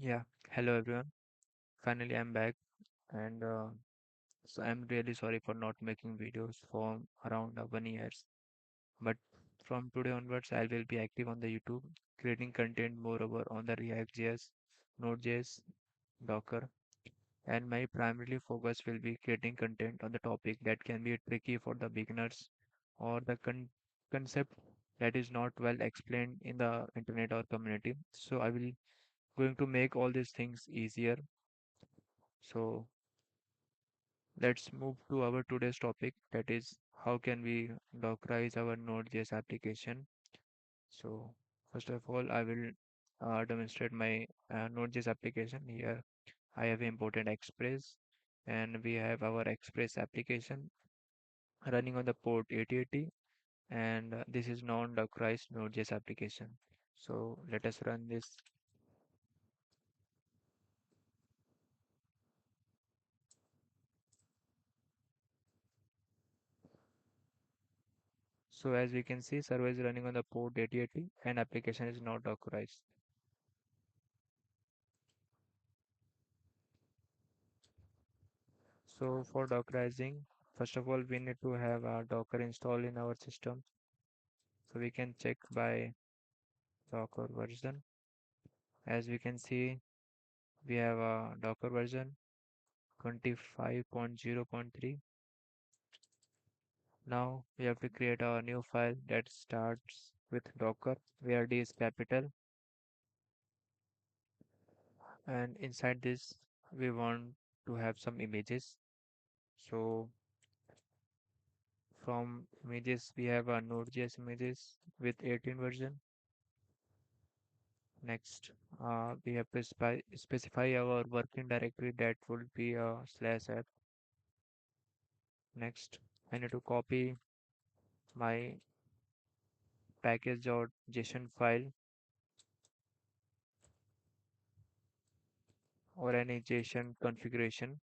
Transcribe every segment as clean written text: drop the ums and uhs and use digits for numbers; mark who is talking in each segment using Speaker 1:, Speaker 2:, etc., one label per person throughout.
Speaker 1: Yeah, hello everyone. Finally, I'm back, and so I'm really sorry for not making videos for around 1 years. But from today onwards, I will be active on the YouTube, creating content moreover on the React.js, Node.js, Docker, and my primarily focus will be creating content on the topic that can be tricky for the beginners or the concept that is not well explained in the internet or community. So I will going to make all these things easier. So let's move to our today's topic, that is how can we Dockerize our Node.js application. So first of all, I will demonstrate my Node.js application. Here I have imported Express, and we have our Express application running on the port 8080, and this is non-Dockerized Node.js application. So let us run this. So as we can see, server is running on the port 8080 and application is not Dockerized. So for Dockerizing, first of all, we need to have a Docker installed in our system. So we can check by Docker version. As we can see, we have a Docker version 25.0.3. Now we have to create a new file that starts with Docker, where D is capital, and inside this we want to have some images. So from images we have a Node.js images with 18 version. Next, we have to specify our working directory, that would be /app. Next, I need to copy my package.json file or any JSON configuration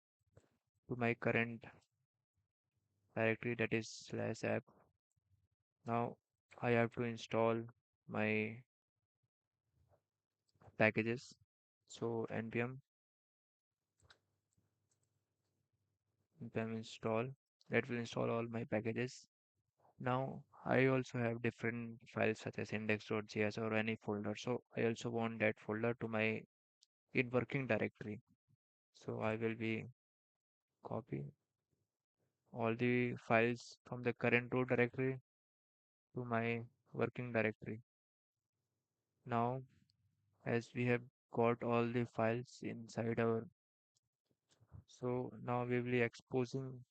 Speaker 1: to my current directory, that is /app. Now I have to install my packages. So npm install, that will install all my packages. Now I also have different files such as index.js or any folder. So I also want that folder to my in working directory. So I will be copy all the files from the current root directory to my working directory. Now as we have got all the files inside our, so now we will be exposing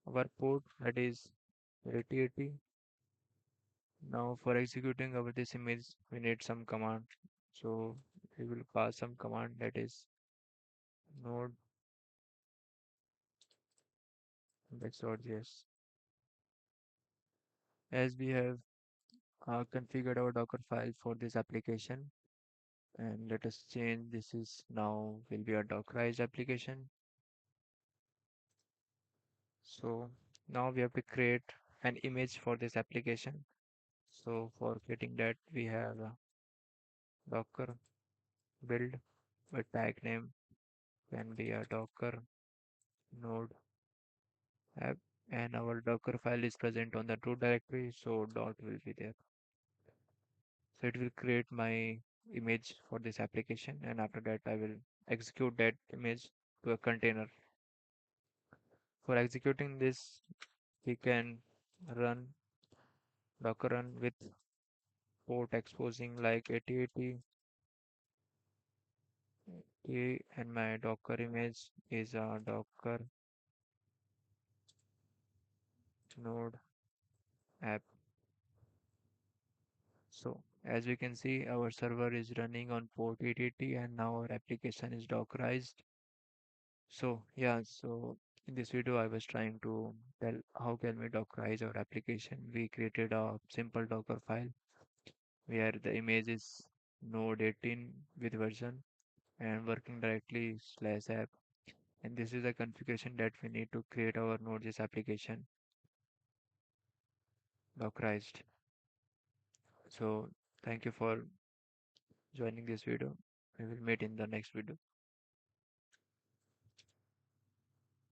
Speaker 1: our port, that is 8080. Now for executing over this image we need some command. So we will pass some command, that is node index.js. As we have configured our Docker file for this application, and let us change, this is now will be a Dockerized application. So now we have to create an image for this application. So for creating that we have a Docker build, a tag name can be a Docker node app, and our Docker file is present on the root directory, so dot will be there. So it will create my image for this application, and after that I will execute that image to a container. For executing this, we can run Docker run with port exposing like 8080, and my Docker image is a Docker node app. So as we can see, our server is running on port 8080 and now our application is Dockerized. So yeah, so in this video I was trying to tell how can we Dockerize our application. We created a simple Docker file where the image is Node 18 with version and working directly /app. And this is the configuration that we need to create our Node.js application Dockerized. So thank you for joining this video. We will meet in the next video.